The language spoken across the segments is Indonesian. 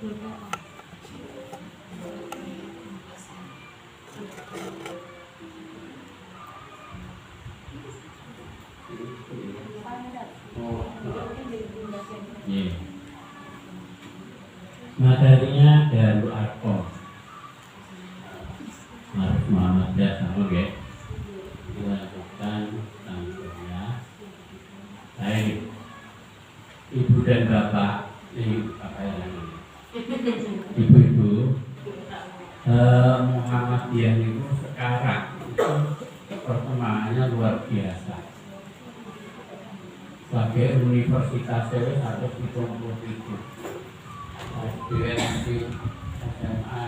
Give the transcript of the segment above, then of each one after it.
Materinya Darul Arqam Arif Muhammad sama ya dilakukan tanggalnya. Baik, ibu dan bapak ini apa yang ibu-ibu Muhammadiyah itu sekarang itu perkembangannya luar biasa. Sebagai universitas harus itu SDN, SMA,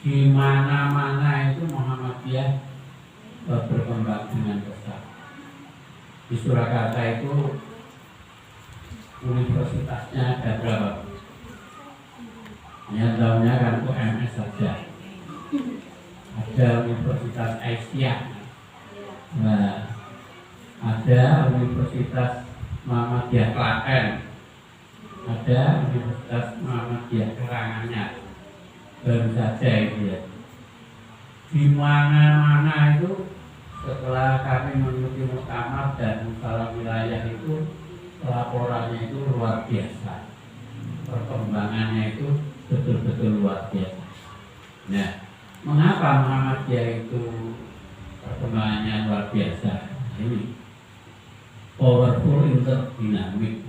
di mana-mana itu Muhammadiyah berkembang dengan pesat. Di Surakarta itu universitasnya ada berapa? Ya tahunnya kan itu MS saja. Ada Universitas Asia, nah, ada Universitas Muhammadiyah Klaten, ada Universitas Muhammadiyah Karanganyar, baru saja itu ya. Di mana-mana itu setelah kami mengikuti muktamar dan musyawarah wilayah itu laporannya itu luar biasa, perkembangannya itu betul-betul luar biasa. Nah, mengapa Muhammadiyah itu perkembangannya luar biasa? Ini powerful interdynamic,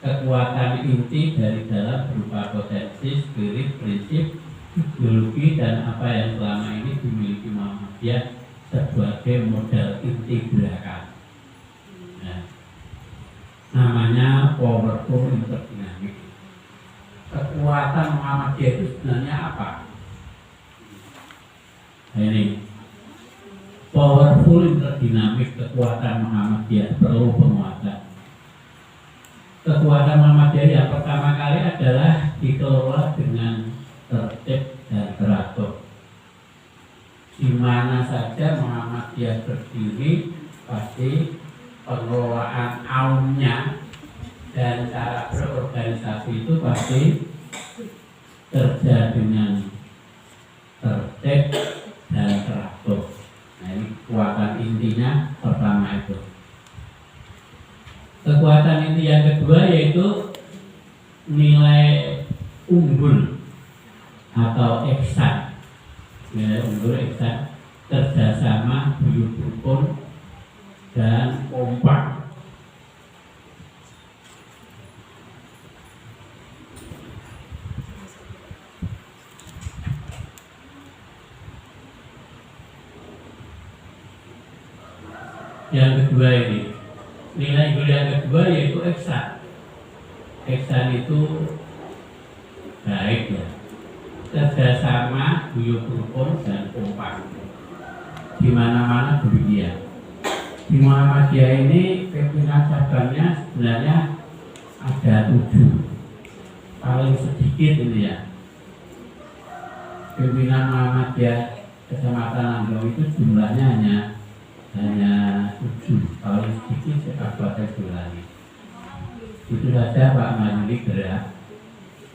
kekuatan inti dari dalam berupa potensi, spirit, prinsip, ideologi dan apa yang selama ini dimiliki Muhammadiyah sebagai modal inti gerakan. Nah, namanya powerful interdynamic. Kekuatan Muhammadiyah itu sebenarnya apa? Nah, ini powerful interdynamic, kekuatan Muhammadiyah perlu penguatan. Kekuatan Muhammadiyah yang pertama kali adalah dikelola dengan tertib dan teratur. Di mana saja Muhammadiyah berdiri, pasti pengelolaan aumnya dan cara berorganisasi itu pasti terjadi dengan tertib dan teratur. Nah, ini kekuatan intinya pertama itu. Kekuatan inti yang kedua yaitu nilai unggul atau ihsan. Nilai unggul ihsan, kerjasama, guyub rukun dan kompak. Yang kedua ini, nilai unggul yang kedua yaitu ihsan. Ihsan itu baik ya, kerjasama, guyub rukun dan kompak. Di mana-mana demikian. Di Muhammadiyah ini pimpinan cabangnya sebenarnya ada 7, paling sedikit ini ya. Pimpinan Muhammadiyah Kecamatan Anggong itu jumlahnya hanya 7, paling sedikit se-Kabupaten Boyolali. Itu saja Pak Majuli gerak,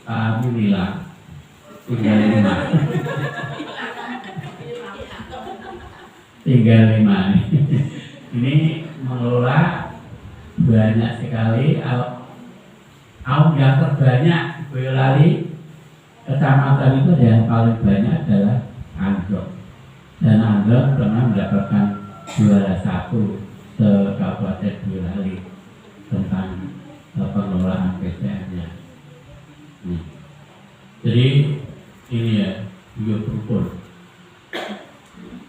Pak Amin hilang, tinggal 5. Tinggal 5 nih. Ini mengelola banyak sekali aum yang terbanyak di Boyolali. Kecamatan itu yang paling banyak adalah Anggong, dan Anggong pernah mendapatkan juara 1 se-Kabupaten Boyolali tentang pengelolaan PCM-nya. Jadi ini ya, guyub rukun.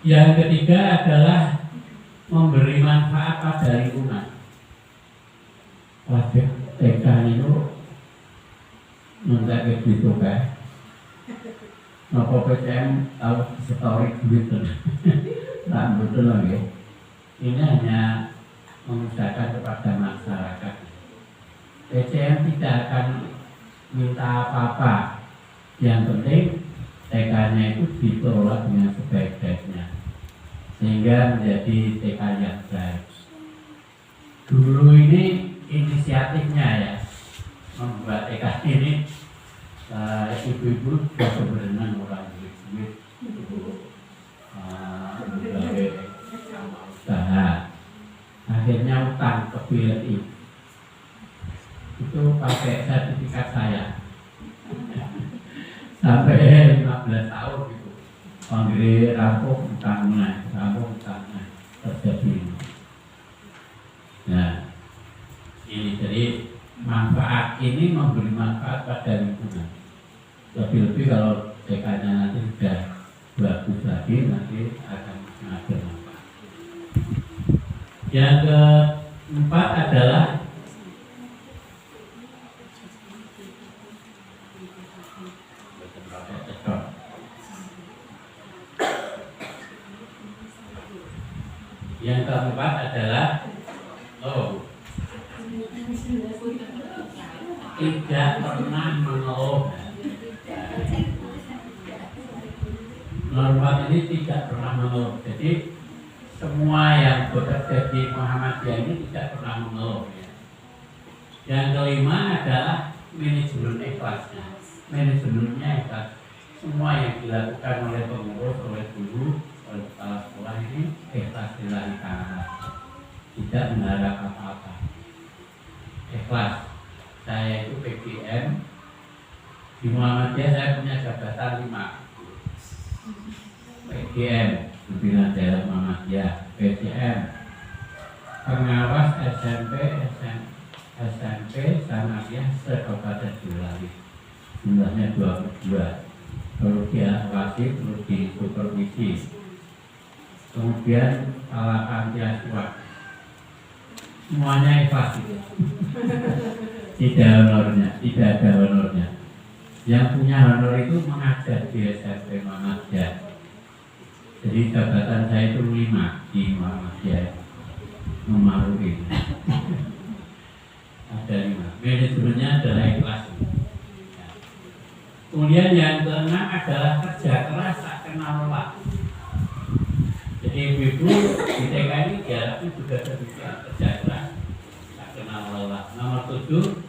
Yang ketiga adalah memberi manfaat pada lingkungan. Wajib TK itu nuntak begitu kan? Nopo PCM tahu story gitu. Nah betul lagi. Ini hanya mengusahakan kepada masyarakat. PCM tidak akan minta apa-apa. Yang penting TK-nya itu dikelola dengan sebaik-baiknya sehingga menjadi TK yang baik. Dulu ini inisiatifnya ya membuat TK ini ibu-ibu sudah sebenarnya orang duit untuk berbagai usaha. Akhirnya utang ke BRI itu pakai sertifikat saya sampai 15 tahun gitu. Panggil rampung utangnya terjadi. Nah, ini jadi manfaat ini memberi manfaat pada lingkungan. Lebih-lebih kalau TK-nya nanti sudah bagus lagi, nanti akan ada manfaat. Yang keempat adalah tidak pernah mengeluh. Norma ini tidak pernah mengeluh. Jadi semua yang bekerja di Muhammadiyah ini tidak pernah mengeluh. Yang kelima adalah manajemen ikhlasnya. Manajemennya ikhlas. Semua yang dilakukan oleh pengurus, oleh guru, oleh kepala sekolah ini ikhlas lillahi ta'ala. Tidak mengharap apa-apa. Ikhlas. Saya itu PGM di Muhammadiyah, saya punya jabatan 5. PGM pimpinan daerah Muhammadiyah, PGM pengawas SMP Sanawiyah se-Kabupaten Boyolali, jumlahnya 22. Perlu diawasi, perlu disupervisi. Kemudian kepala panti asuhan, semuanya ikhlas. Tidak ada honornya. Yang punya honor itu mengajar di SMP Muhammadiyah. Jadi jabatan saya itu 5 di Muhammadiyah. Memaruhi. Ada 5. Manajemennya adalah ikhlas. Kemudian yang keenam adalah kerja keras tak kenal lelah. Jadi ibu-ibu di TK ini diharapkan juga demikian, kerja keras tak kenal lelah. Nomor 7,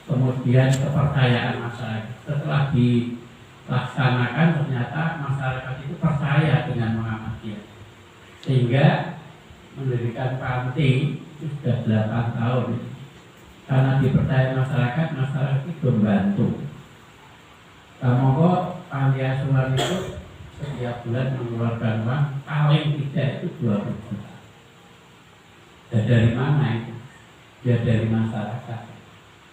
kemudian kepercayaan masyarakat. Setelah dilaksanakan ternyata masyarakat itu percaya dengan Muhammadiyah, sehingga mendirikan panti itu sudah 8 tahun. Karena dipercaya masyarakat itu membantu. Kamu kok panti asuhan itu setiap bulan mengeluarkan uang paling tidak itu 20 juta. Dan dari mana itu? Ya dari masyarakat.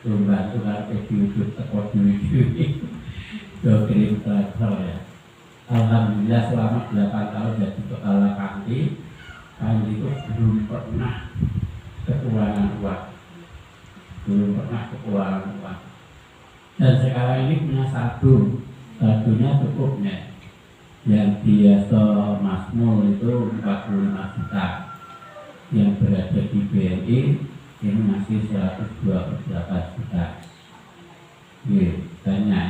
Membantu kalau hidup tekor duit do kirim travel ya. Alhamdulillah selama 8 tahun jadi kepala panti itu belum pernah kekurangan uang. Dan sekarang ini punya sadunya cukupnya. Yang biasa Masmul itu 45 juta. Yang berada di BRI ini masih 128 juta. Banyak.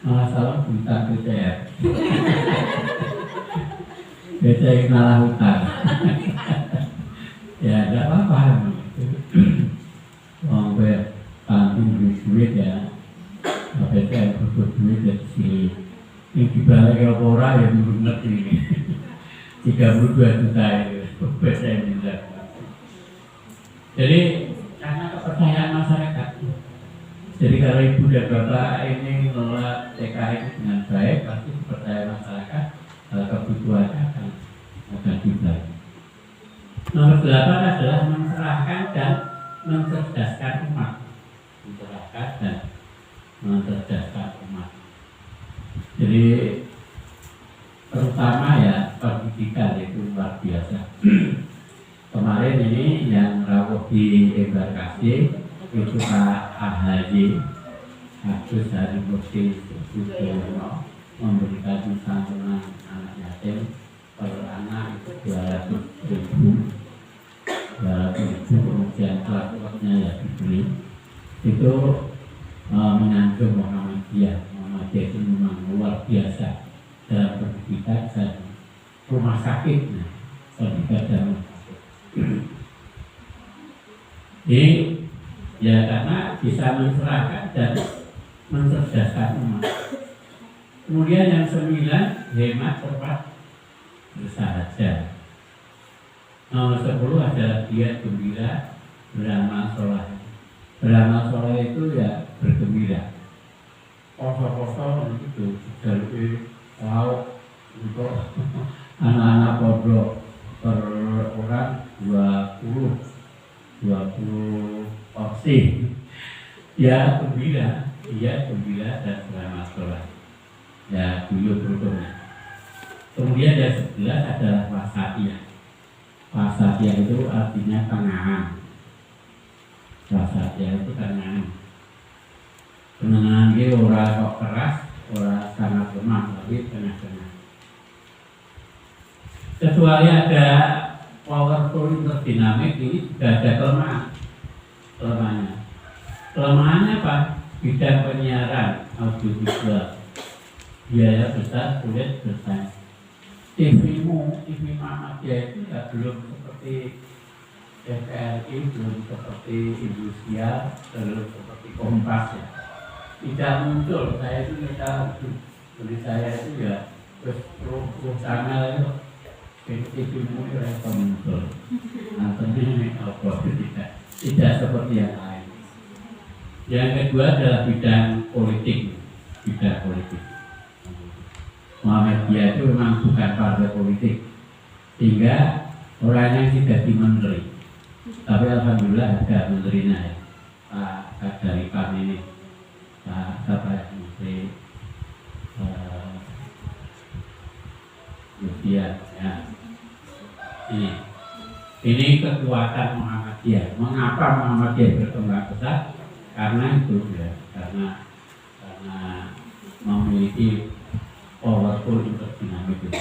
Malah salah hutang BCR. BCR malah hutang. Ya tidak apa-apa. Sampai tanggung duit ya. BCR butuh duit dari sini. Yang dibalik ke orang ya belum ngerti ini. 32 juta itu BCR juga. Jadi karena kepercayaan masyarakat. Jadi kalau ibu dan bapak ini mengelola TK ini dengan baik, pasti kepercayaan masyarakat, kebutuhannya akan dibagi. Nomor 8 adalah mencerahkan dan mencerdaskan umat. Mencerahkan dan mencerdaskan umat. Jadi terutama ya pendidikan itu luar biasa. Kemarin ini yang rawuh di embarkasi itu Pak AHY Agus Harimurti Sudiono memberikan santunan anak yatim per anak itu 200.000, kemudian kelas-kelasnya ya diberi. Itu menyanjung Muhammadiyah itu memang luar biasa dalam pendidikan dan rumah sakit, pendidikan dan Jadi ya karena bisa mencerahkan dan mencerdaskan umat. Kemudian yang 9, hemat cepat bersahaja. Nomor 10 adalah giat gembira beramal soleh. Beramal soleh itu ya bergembira. Poso-poso itu jalur lauk untuk anak-anak pondok per orang 20 porsi. Ya gembira dan beramal soleh. Ya guyub rukunnya. Kemudian yang 11 adalah wasatiyah. Wasatiyah itu artinya tengahan. Wasatiyah itu tengahan. Tengahan dia orang kok keras, orang sangat lemah, tapi tengah-tengah. Kecuali ada powerful interdinamik, ini juga ada kelemahannya. Kelemahannya apa? Bidang penyiaran audiovisual, biaya besar, sulit bersaing. TV Muhammadiyah itu ya belum seperti TVRI, belum seperti Indosiar, belum seperti Kompas ya. Tidak muncul, saya itu beli saya itu ya terus channel itu TV Muhammadiyah itu muncul. Nantinya ini apa tidak seperti yang lain. Yang kedua adalah bidang politik. Muhammadiyah itu memang bukan partai politik, sehingga orangnya tidak di menteri. Tapi alhamdulillah ada menterinya ya, Pak dari PAN ini, Pak Menteri Lucian ya. Ini kekuatan Muhammadiyah. Mengapa Muhammadiyah berkembang besar? Karena itu ya, karena memiliki powerful interdinamik itu.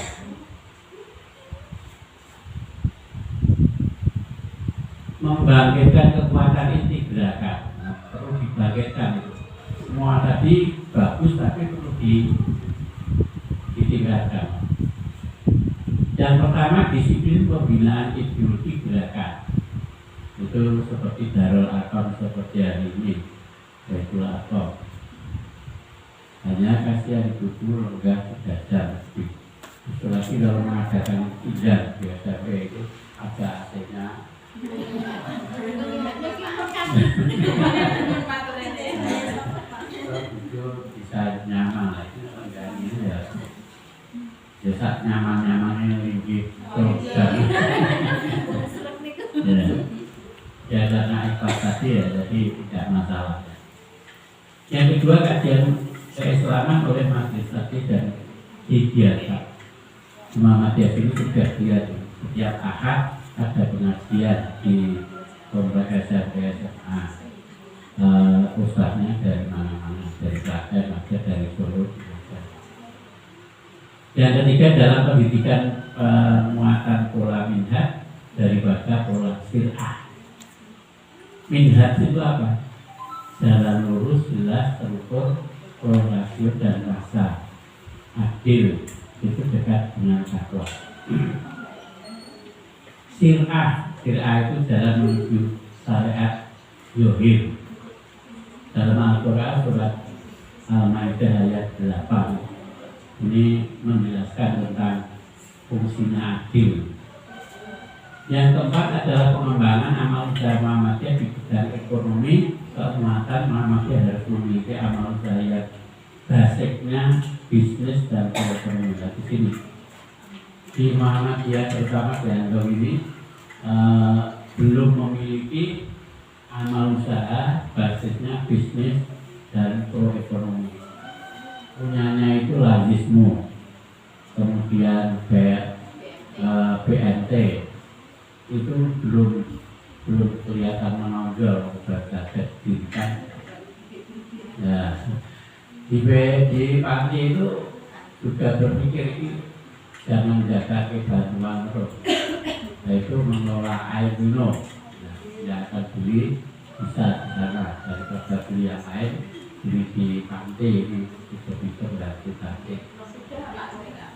Membangkitkan kekuatan inti gerakan, perlu dibangkitkan itu. Semua tadi bagus tapi perlu ditingkatkan. Yang pertama disiplin pembinaan ideologi gerakan. Itu seperti Darul Arqam seperti hari ini, Baitul Arqam. Hanya kasihan ibu lenggah 3 jam. Itu lagi kalau mengadakan izin biasa itu ada AC-nya. Bisa nyaman lah itu ini ya. Biasa nyaman-nyamannya tinggi program. Ya karena ikhlas tadi ya, jadi tidak masalah. Yang kedua kajian keislaman oleh majelis taklim dan istiadat. Muhammadiyah ini sudah dia setiap ahad ada pengajian di Komplek SMA. Ustaznya dari mana-mana, dari Klaten, ada dari Solo. Yang ketiga dalam pendidikan penguatan pola minhaj daripada pola sir'ah. Minhaj itu apa? Jalan lurus, jelas, terukur, rasio dan rasa adil, itu dekat dengan takwa. Sir'ah itu jalan menuju syariat yohir. Dalam Al-Quran surat Al-Maidah ayat 8 ini menjelaskan tentang fungsinya adil. Yang keempat adalah pengembangan amal usaha Muhammadiyah di bidang ekonomi. Keumatan Muhammadiyah harus memiliki amal usaha yang basicnya bisnis dan ekonomi. Di sini di Muhammadiyah terutama di Andong ini belum memiliki amal usaha basisnya bisnis dan ekonomi. Punyanya itu lazismu, kemudian BNT itu belum kelihatan menonjol berbagai bintang. Ya, di panti itu juga berpikir jangan jaga kebantuan terus, yaitu mengelola air minum. Nah, yang akan beli bisa di sana daripada beli yang lain, beli di panti ini bisa berarti panti.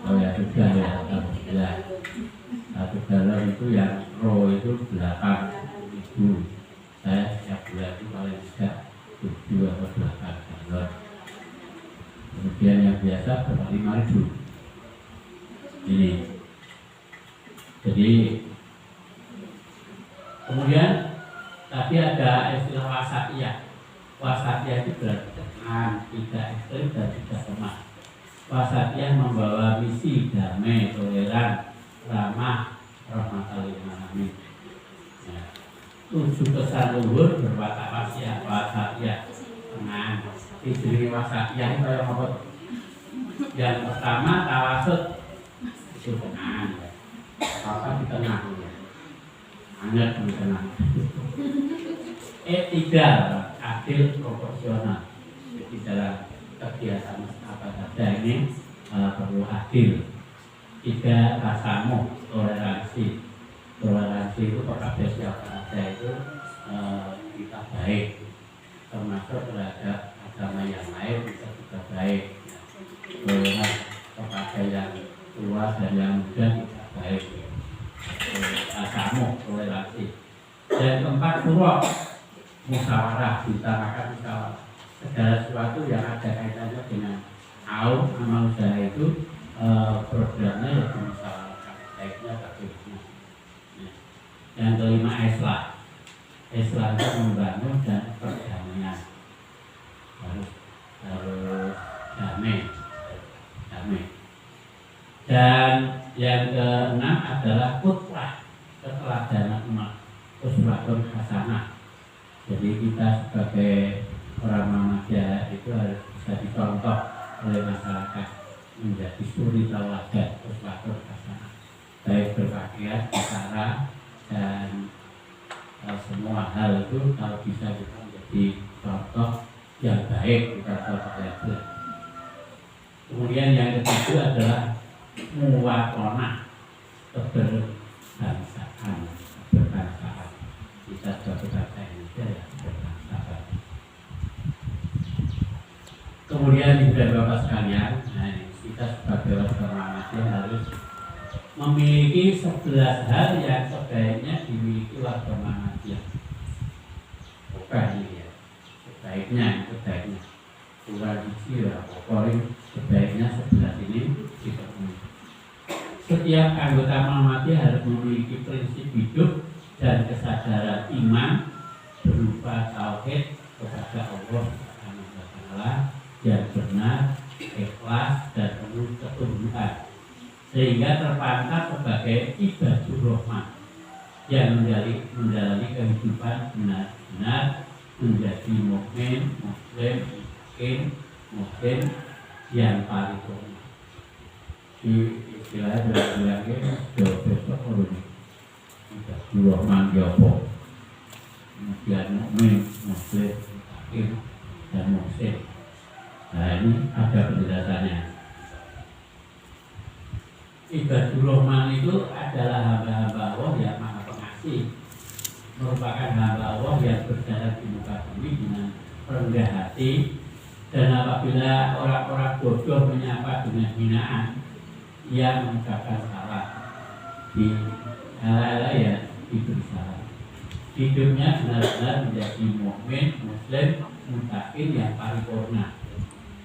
Oh ya sudah ya, alhamdulillah. 1 galon itu yang roh itu 8.000. Saya setiap bulan itu paling tidak 7 atau 8 galon. kemudian yang biasa berapa 5.000 ini. Jadi kemudian tadi ada istilah wasatiyah. Wasatiyah itu berarti tenang, tidak ekstrim dan tidak lemah. Wasatiyah membawa misi damai, toleran, ramah, rahmatal lil alamin. Ya. 7 kesan luhur berwatak wasatiyah, tenang. Istri wasatiyah itu yang apa? Yang pertama tawasud, itu tenang. Apa di tengah? Hangat di tengah. Tidak adil, proporsional. Jadi dalam kegiatan apa saja ini perlu adil. 3 tasamuh, toleransi. Toleransi itu kepada siapa saja itu kita baik, termasuk terhadap agama yang lain kita juga baik. Toleran kepada yang tua dan yang muda kita baik. Tasamuh, toleransi. Dan keempat, surah, musyawarah, utamakan musyawarah. Segala sesuatu yang ada kaitannya dengan amal usaha itu programnya ya dimusyawarahkan, baiknya bagaimana. Yang kelima, islah. Islah itu membangun dan perdamaian. Harus damai. Dan yang keenam adalah qudwah, keteladanan umat, uswatun hasanah. Jadi kita sebagai orang Muhammadiyah itu harus bisa dicontoh oleh masyarakat menjadi suri tauladan, uswatun hasanah. Baik berpakaian, bicara dan semua hal itu kalau bisa kita menjadi contoh yang baik, kita contoh yang baik. Kemudian yang ketiga adalah muwatonah, keberbangsaan. Kita suatu bangsa Indonesia ya berbangsaan. Kemudian juga Bapak sekalian, kita sebagai warga Muhammadiyah harus memiliki 11 hal yang sebaiknya dimiliki warga Muhammadiyah. Bukan ini ya, sebaiknya. Kurang isi ya, pokoknya sebaiknya 11 ini dipenuhi. Setiap anggota Muhammadiyah harus memiliki prinsip hidup dan kesadaran iman berupa tauhid kepada Allah Subhanahu wa taala yang benar, ikhlas dan penuh ketundukan, sehingga terpantau sebagai ibadur rahman yang menjalani kehidupan benar-benar menjadi mukmin, muslim yang paripurna. Di istilahnya bilangnya besok ini ibadur rahman yopo, kemudian mukmin, muslim, dan muslim. Nah ini ada penjelasannya. Ibadur rahman itu adalah hamba-hamba Allah yang maha pengasih, merupakan hamba Allah yang berjalan di muka bumi dengan rendah hati, dan apabila orang-orang bodoh menyapa dengan hinaan, ia mengucapkan salah di hal-hal yang diberi salah. Hidupnya benar-benar menjadi mukmin, muslim, muttaqin yang paripurna.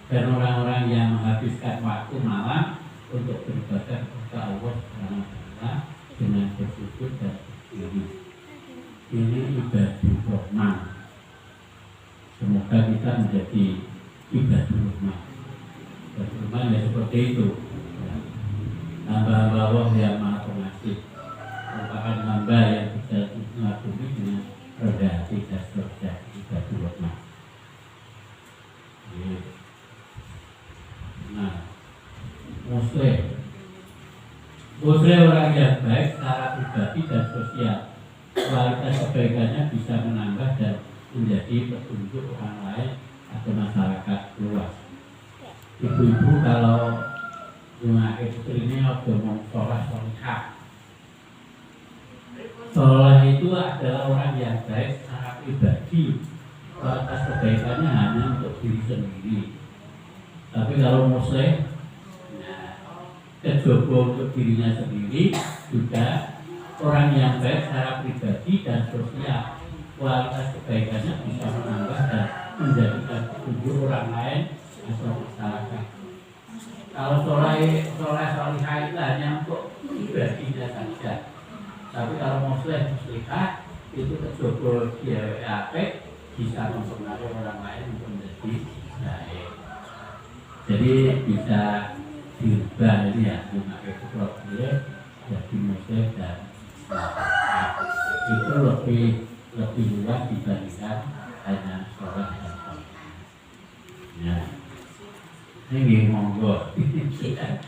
Dan orang-orang yang menghabiskan waktu malam untuk beribadah kepada Allah Subhanahu wa taala dengan bersujud dan berdiri. Ini ibadur rahman. Semoga kita menjadi ibadur rahman. Ibadur rahman ya seperti itu. Hamba-hamba Allah yang maha pengasih, merupakan hamba yang bisa mengagumi dengan rendah hati dan seterusnya. Ibadur rahman. Nah, muslim orang yang baik secara pribadi dan sosial. Kualitas kebaikannya bisa menambah dan menjadi petunjuk orang lain atau masyarakat luas. Ibu-ibu kalau rumah istri ini ngomong soleh. Soleh itu adalah orang yang baik secara pribadi. Kualitas kebaikannya hanya untuk diri sendiri. Tapi kalau muslim, kecoba untuk dirinya sendiri, juga orang yang baik secara pribadi dan sosial. Kualitas kebaikannya bisa menambah dan menjadikan petunjuk orang lain atau masyarakat Kalau solihah itu hanya untuk ibadahnya saja. Tapi kalau muslimah itu kejobol dia apik bisa mempengaruhi orang lain untuk menjadi baik. Jadi bisa diubah ini ya, memakai fitrah dia jadi muslim dan itu lebih luas dibandingkan hanya sholat dan sholat. Ya, ini monggo itu sudah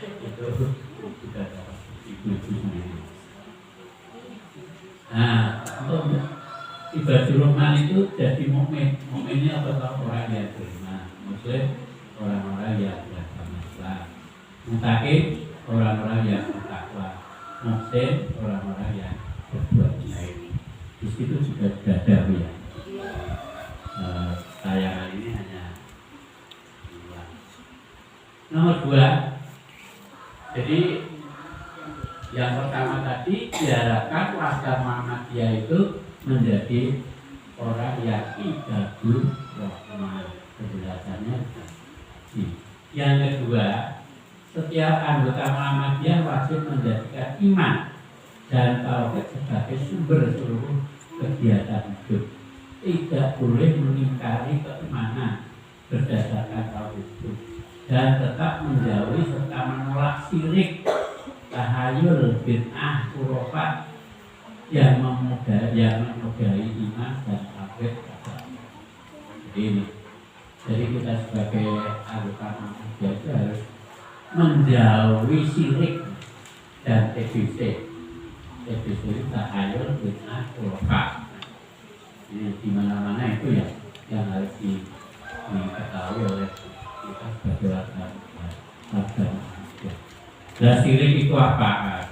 itu sendiri. Nah, untuk ibadah Rahman itu jadi mukmin. Mukminnya apa tahu orang yang beriman, muslim orang-orang yang beragama Islam, mutakin orang-orang yang bertakwa, muhsin orang-orang yang berbuat baik. Di situ juga sudah ada ya. Tayangan ini hanya dua. Nomor 2. Jadi yang pertama tadi diharapkan warga Muhammadiyah itu menjadi orang yang ibadur rahman. Penjelasannya. Yang kedua, setiap anggota Muhammadiyah wajib menjadikan iman dan tauhid sebagai sumber seluruh kegiatan hidup. Tidak boleh mengingkari keimanan berdasarkan tauhid itu dan tetap menjauhi serta menolak syirik, tahayul, bid'ah, khurafat yang menodai iman dan tauhid. Ini. Jadi kita sebagai anggota Muhammadiyah itu harus menjauhi syirik dan TBC. TBC itu tahayul, bid'ah, khurafat. Ini di mana-mana itu ya yang harus diketahui oleh kita sebagai warga Muhammadiyah. Dan syirik itu apa?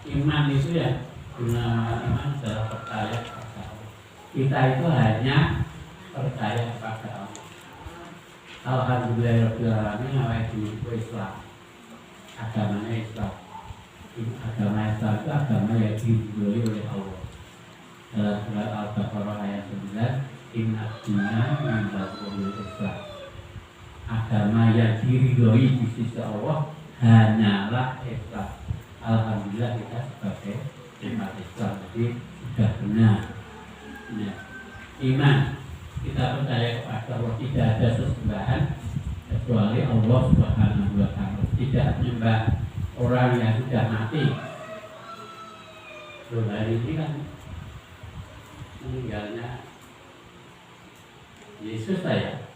Iman itu ya, guna iman adalah percaya kepada Allah. Kita itu hanya percaya kepada Allah. Alhamdulillahirabbil alamin, awake dhewe Islam. Agamanya Islam. Agama Islam itu agama yang diridhoi oleh Allah. Dalam surat Al-Baqarah ayat 9, inna dina minal Islam. Agama yang diridhoi di sisi Allah hanyalah Islam. Alhamdulillah kita sebagai umat Islam jadi sudah benar. Ya. Iman, kita percaya kepada Allah, tidak ada sesembahan kecuali Allah Subhanahu wa Ta'ala. Tidak menyembah orang yang sudah mati. Hari ini kan meninggalnya Yesus saya.